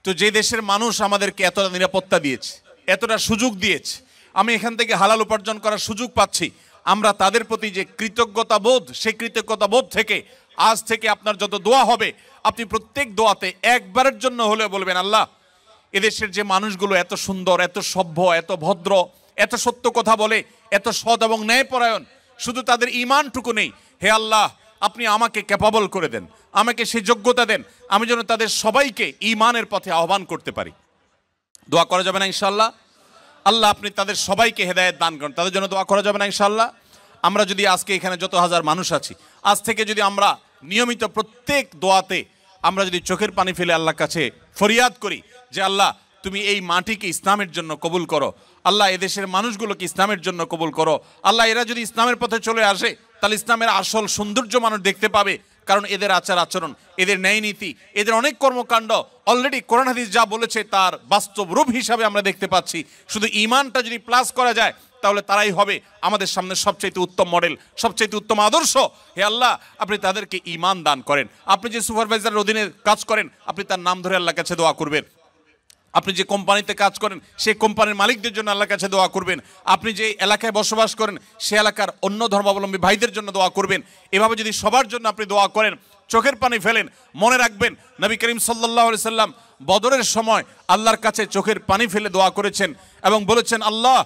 তো যে দেশের মানুষ আমাদেরকে এতটা নিরাপত্তা দিয়েছে, এতটা সুযোগ দিয়েছে, আমি এখান থেকে হালাল উপার্জন করার সুযোগ পাচ্ছি, আমরা তাদের প্রতি যে কৃতজ্ঞতা বোধ, সেই কৃতজ্ঞতা বোধ থেকে আজ থেকে আপনার যত দোয়া হবে, আপনি প্রত্যেক দোয়াতে একবারের জন্য হলেও বলবেন, আল্লাহ এদেশের যে মানুষগুলো এত সুন্দর, এত সভ্য, এত ভদ্র, এত সত্য কথা বলে, এত সৎ এবং ন্যায়পরায়ণ, শুধু তাদের ঈমানটুকু নেই, হে আল্লাহ আপনি আমাকে ক্যাপাবল করে দেন, আমাকে সেই যোগ্যতা দেন, আমি যেন তাদের সবাইকে ঈমানের পথে আহ্বান করতে পারি। দোয়া করা যাবে না ইনশাআল্লাহ? আল্লাহ আপনি তাদের সবাইকে হেদায়েত দান করেন, তাদের জন্য দোয়া করা যাবে না ইনশাআল্লাহ? আমরা যদি আজকে এখানে যত হাজার মানুষ আছি, আজ থেকে যদি আমরা নিয়মিত প্রত্যেক দোয়াতে আমরা যদি চোখের পানি ফেলে আল্লাহর কাছে ফরিয়াদ করি যে আল্লাহ তুমি এই মাটিকে ইসলামের জন্য কবুল করো, আল্লাহ এদেশের মানুষগুলোকে ইসলামের জন্য কবুল করো, আল্লাহ এরা যদি ইসলামের পথে চলে আসে তাহলে ইসলামের আসল সৌন্দর্য মানুষ দেখতে পাবে, কারণ এদের আচার আচরণ, এদের ন্যায় নীতি, এদের অনেক কর্মকাণ্ড অলরেডি কোরআন হাদিস যা বলেছে তার বাস্তব রূপ হিসাবে আমরা দেখতে পাচ্ছি। শুধু ঈমানটা যদি প্লাস করা যায় তাহলে তারাই হবে আমাদের সামনে সবচাইতে উত্তম মডেল, সবচাইতে উত্তম আদর্শ। হে আল্লাহ আপনি তাদেরকে ঈমান দান করেন। আপনি যে সুপারভাইজারের অধীনে কাজ করেন, আপনি তার নাম ধরে আল্লাহর কাছে দোয়া করবেন, আপনি যে কোম্পানিতে কাজ করেন সেই কোম্পানির মালিকদের জন্য আল্লাহর কাছে দোয়া করবেন। আপনি যে এলাকায় বসবাস করেন সে এলাকার অন্য ধর্মাবলম্বী ভাইদের জন্য দোয়া করবেন। এভাবে যদি সবার জন্য আপনি দোয়া করেন, চোখের পানি ফেলেন, মনে রাখবেন নবী করিম সাল্লাল্লাহু আলাইহি সাল্লাম বদরের সময় আল্লাহর কাছে চোখের পানি ফেলে দোয়া করেছেন এবং বলেছেন, আল্লাহ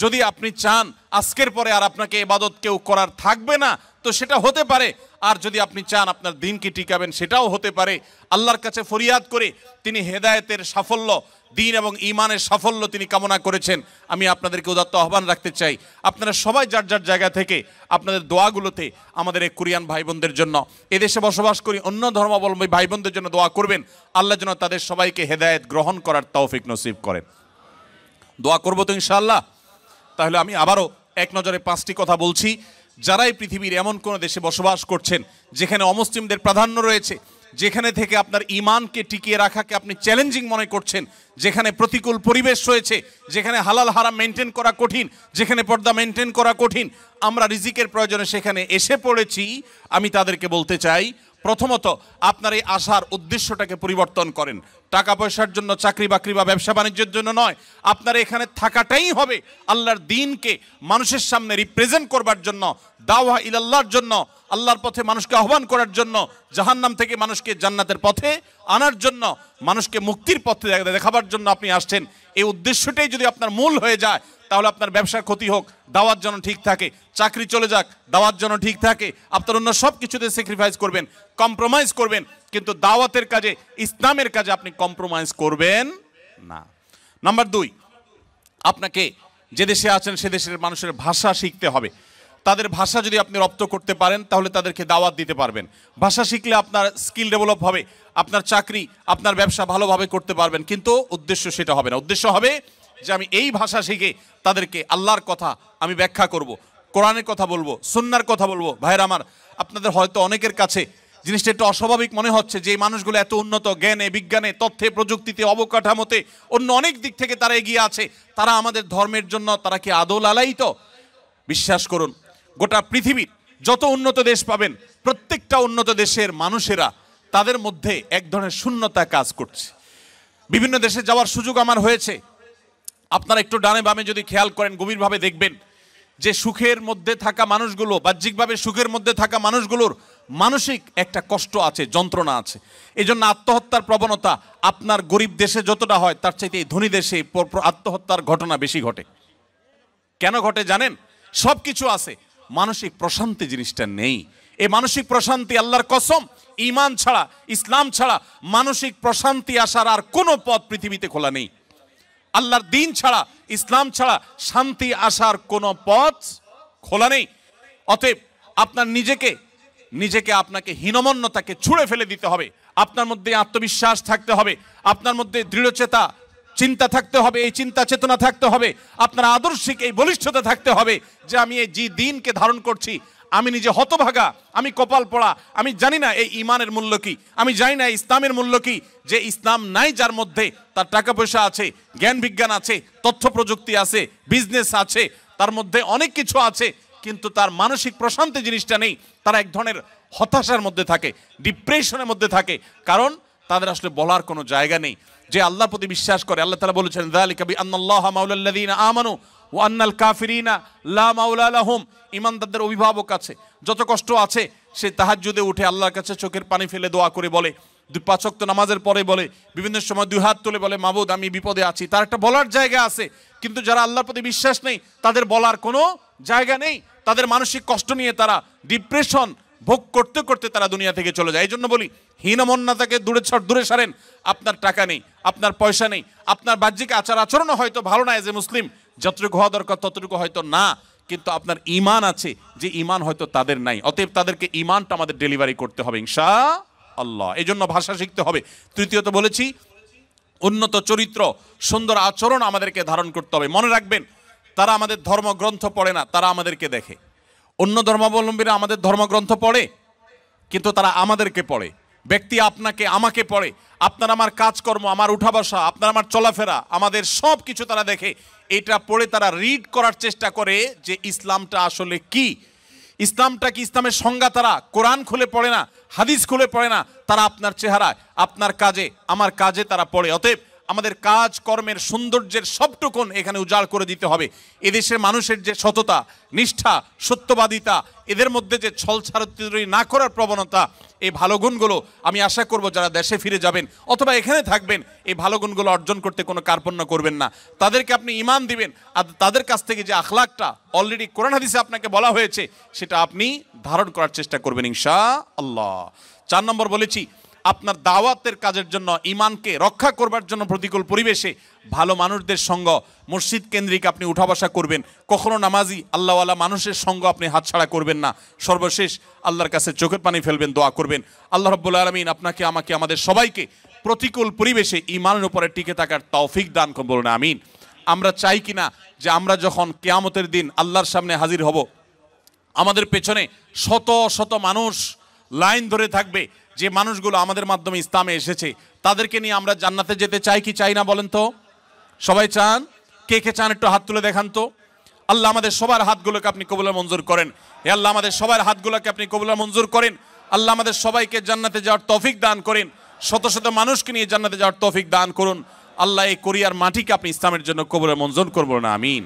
যদি আপনি চান আজকের পরে আর আপনাকে ইবাদত কেউ করার থাকবে না তো সেটা হতে পারে, আর যদি আপনি চান আপনার দিনকে টিকাবেন সেটাও হতে পারে। আল্লাহর কাছে ফরিয়াদ করে তিনি হেদায়েতের সাফল্য, দিন এবং ঈমানের সাফল্য তিনি কামনা করেছেন। আমি আপনাদেরকে উদাত্ত আহ্বান রাখতে চাই, আপনারা সবাই যার যার জায়গা থেকে আপনাদের দোয়াগুলোতে আমাদের এই কোরিয়ান ভাই বোনদের জন্য, এদেশে বসবাস করি অন্য ধর্মাবলম্বী ভাই বোনদের জন্য দোয়া করবেন। আল্লাহ যেন তাদের সবাইকে হেদায়েত গ্রহণ করার তৌফিক নসিব করেন। দোয়া করবো তো ইনশাআল্লাহ। তাহলে আমি আবারও এক নজরে 5টি কথা বলছি। যারা এই পৃথিবীর এমন কোনো দেশে বসবাস করছেন যেখানে অমুসলিমদের প্রাধান্য রয়েছে, যেখানে থেকে আপনার ঈমানকে টিকিয়ে রাখাকে আপনি চ্যালেঞ্জিং মনে করছেন, যেখানে প্রতিকূল পরিবেশ রয়েছে, যেখানে হালাল হারাম মেনটেন করা কঠিন, যেখানে পর্দা মেনটেন করা কঠিন, আমরা রিজিকের প্রয়োজনে সেখানে এসে পড়েছি, আমি তাদেরকে বলতে চাই, প্রথমত আপনার এই আসার উদ্দেশ্যটাকে পরিবর্তন করেন। টাকা পয়সার জন্য, চাকরি বাকরি বা ব্যবসা বাণিজ্যের জন্য নয়, আপনার এখানে থাকাটাই হবে আল্লাহর দ্বীনকে মানুষের সামনে রিপ্রেজেন্ট করবার জন্য, দাওয়া ইলাল্লাহর জন্য, আল্লাহর পথে মানুষকে আহ্বান করার জন্য, জাহান্নাম থেকে মানুষকে জান্নাতের পথে আনার জন্য, মানুষকে মুক্তির পথে দেখাবার জন্য আপনি আসছেন। এই উদ্দেশ্যটাই যদি আপনার মূল হয়ে যায় তাহলে আপনার ব্যবসার ক্ষতি হোক, দাওয়াত যেন ঠিক থাকে, চাকরি চলে যাক, দাওয়াত যেন ঠিক থাকে, আপনার অন্য সব কিছুতে স্যাক্রিফাইস করবেন, কম্প্রোমাইজ করবেন, কিন্তু দাওয়াতের কাজে, ইসলামের কাজে আপনি কম্প্রোমাইজ করবেন না। নাম্বার 2, আপনাকে যে দেশে আছেন সে দেশের মানুষের ভাষা শিখতে হবে। তাদের ভাষা যদি আপনি রপ্ত করতে পারেন তাহলে তাদেরকে দাওয়াত দিতে পারবেন। ভাষা শিখলে আপনার স্কিল ডেভেলপ হবে, আপনার চাকরি, আপনার ব্যবসা ভালোভাবে করতে পারবেন। কিন্তু উদ্দেশ্য সেটা হবে না। উদ্দেশ্য হবে যে আমি এই ভাষা শিখে তাদেরকে আল্লাহর কথা আমি ব্যাখ্যা করব, কোরআনের কথা বলবো, সুন্নাহর কথা বলবো। ভাইরা আমার, আপনাদের হয়তো অনেকের কাছে জিনিসটা একটু অস্বাভাবিক মনে হচ্ছে যে এই মানুষগুলো এত উন্নত জ্ঞানে, বিজ্ঞানে, তথ্যে, প্রযুক্তিতে, অবকাঠামোতে, অন্য অনেক দিক থেকে তারা এগিয়ে আছে, তারা আমাদের ধর্মের জন্য তারা কি আদৌ লালায়িত? বিশ্বাস করুন, গোটা পৃথিবীর যত উন্নত দেশ পাবেন, প্রত্যেকটা উন্নত দেশের মানুষেরা তাদের মধ্যে এক ধরনের শূন্যতা কাজ করছে। বিভিন্ন দেশে যাওয়ার সুযোগ আমার হয়েছে। আপনারা একটু ডানে বামে যদি খেয়াল করেন, গভীরভাবে দেখবেন যে সুখের মধ্যে থাকা মানুষগুলো, বাহ্যিকভাবে সুখের মধ্যে থাকা মানুষগুলোর মানসিক একটা কষ্ট আছে, যন্ত্রণা আছে। এই জন্য আত্মহত্যার প্রবণতা আপনার গরিব দেশে যতটা হয় তার চাইতে এই ধনী দেশে আত্মহত্যার ঘটনা বেশি ঘটে। কেন ঘটে জানেন? সব কিছু আছে, মানসিক প্রশান্তি জিনিসটা নেই। এই মানসিক প্রশান্তি, আল্লাহর কসম, ঈমান ছাড়া, ইসলাম ছাড়া মানসিক প্রশান্তি আসার আর কোনো পথ পৃথিবীতে খোলা নেই। আল্লাহর দ্বীন ছাড়া, ইসলাম ছাড়া শান্তি আসার কোনো পথ খোলা নেই। অতএব আপনার নিজেকে আপনাকে হীনমন্যতাকে ছুঁড়ে ফেলে দিতে হবে। আপনার মধ্যে আত্মবিশ্বাস থাকতে হবে, আপনার মধ্যে দৃঢ়চেতা চিন্তা থাকতে হবে, এই চিন্তা চেতনা থাকতে হবে, আপনার আদর্শিক এই বলিষ্ঠতা থাকতে হবে যে আমি এই যে দিনকে ধারণ করছি, আমি নিজে হতভাগা, আমি কপাল পড়া, আমি জানি না এই ঈমানের মূল্য কি, আমি জানি না ইসলামের মূল্য কি। যে ইসলাম নাই যার মধ্যে, তার টাকা পয়সা আছে, জ্ঞান বিজ্ঞান আছে, তথ্য প্রযুক্তি আছে, বিজনেস আছে, তার মধ্যে অনেক কিছু আছে, কিন্তু তার মানসিক প্রশান্তি জিনিসটা নেই। তারা এক ধরনের হতাশার মধ্যে থাকে, ডিপ্রেশনের মধ্যে থাকে, কারণ তাদের আসলে বলার কোনো জায়গা নেই। যে আল্লাহর প্রতি বিশ্বাস করে, আল্লাহ তাআলা বলেছেন যালিকা বিআন্নাল্লাহা মাওলাল্লাযীনা আমানু ওয়া আন্নাল কাফিরিনা লা মাওলা লাহুম। ঈমানদারদের অভিভাবক আছে, যত কষ্ট আছে সে তাহাজ্জুদে উঠে আল্লাহর কাছে চোখের পানি ফেলে দোয়া করে বলে, 5 ওয়াক্ত নামাজের পরে বলে, বিভিন্ন সময় 2 হাত তুলে বলে, মাবুদ আমি বিপদে আছি। তার একটা বলার জায়গা আছে। কিন্তু যারা আল্লাহর প্রতি বিশ্বাস নেই তাদের বলার কোনো জায়গা নেই। তাদের মানসিক কষ্ট নিয়ে তারা ডিপ্রেশন ভোগ করতে করতে তারা দুনিয়া থেকে চলে যায়। এই জন্য বলি, হীনমন্যতাকে দূরে সারেন। আপনার টাকা নেই, আপনার পয়সা নেই, আপনার বাহ্যিক আচার আচরণও হয়তো ভালো না, এজ এ মুসলিম যতটুকু হওয়া দরকার ততটুকু হয়তো না, কিন্তু আপনার ঈমান আছে, যে ঈমান হয়তো তাদের নাই। অতএব তাদেরকে ঈমানটা আমাদের ডেলিভারি করতে হবে ইনশাআল্লাহ। এই জন্য ভাষা শিখতে হবে। তৃতীয়ত বলেছি, উন্নত চরিত্র, সুন্দর আচরণ আমাদেরকে ধারণ করতে হবে। মনে রাখবেন, তারা আমাদের ধর্মগ্রন্থ পড়ে না, তারা আমাদেরকে দেখে। অন্য ধর্মাবলম্বীরা আমাদের ধর্মগ্রন্থ পড়ে, কিন্তু তারা আমাদেরকে পড়ে। ব্যক্তি আপনাকে আমাকে পড়ে, আপনার আমার কাজকর্ম, আমার উঠা বসা, আপনার আমার চলাফেরা, আমাদের সব কিছু তারা দেখে। এটা পড়ে তারা রিড করার চেষ্টা করে যে ইসলামটা আসলে কি, ইসলামটা কি, ইসলামের সংজ্ঞা তারা কোরআন খুলে পড়ে না, হাদিস খুলে পড়ে না, তারা আপনার চেহারায়, আপনার কাজে, আমার কাজে তারা পড়ে। অতএব আমাদের কাজ কর্মের সৌন্দর্যের সবটুকুন এখানে উজাড় করে দিতে হবে। এদেশের মানুষের যে সততা, নিষ্ঠা, সত্যবাদিতা, এদের মধ্যে যে ছলছাড়াছাড়ি না করার প্রবণতা, এই ভালো গুণগুলো আমি আশা করব যারা দেশে ফিরে যাবেন অথবা এখানে থাকবেন, এই ভালো গুণগুলো অর্জন করতে কোনো কার্পণ্য করবেন না। তাদেরকে আপনি ঈমান দিবেন, আর তাদের কাছ থেকে যে আখলাকটা অলরেডি কোরআন হাদিসে আপনাকে বলা হয়েছে সেটা আপনি ধারণ করার চেষ্টা করবেন ইনশাআল্লাহ। 4 নম্বর বলেছি, আপনার দাওয়াতের কাজের জন্য, ঈমানকে রক্ষা করবার জন্য প্রতিকূল পরিবেশে ভালো মানুষদের সঙ্গ, মসজিদ কেন্দ্রিক আপনি উঠা বসা করবেন। কখনো নামাজি আল্লাহওয়ালা মানুষের সঙ্গ আপনি হাতছাড়া করবেন না। সর্বশেষ আল্লাহর কাছে চোখের পানি ফেলবেন, দোয়া করবেন আল্লাহ রাব্বুল আলামিন আপনাকে, আমাকে, আমাদের সবাইকে প্রতিকূল পরিবেশে ঈমানের উপরে টিকে থাকার তৌফিক দান করুন, বলুন আমিন। আমরা চাই কিনা যে আমরা যখন কিয়ামতের দিন আল্লাহর সামনে হাজির হব, আমাদের পেছনে শত শত মানুষ লাইন ধরে থাকবে, যে মানুষগুলো আমাদের মাধ্যমে ইসলামে এসেছে, তাদেরকে নিয়ে আমরা জান্নাতে যেতে চাই কি চাই না বলেন তো? সবাই চান? কে কে চান একটু হাত তুলে দেখান তো। আল্লাহ আমাদের সবার হাতগুলোকে আপনি কবুল মঞ্জুর করেন। হে আল্লাহ আমাদের সবার হাতগুলোকে আপনি কবুল মঞ্জুর করেন। আল্লাহ আমাদের সবাইকে জান্নাতে যাওয়ার তৌফিক দান করেন। শত শত মানুষকে নিয়ে জান্নাতে যাওয়ার তৌফিক দান করুন। আল্লাহ এই কোরিয়ার মাটিকে আপনি ইসলামের জন্য কবুল মঞ্জুর করবেন, আমিন।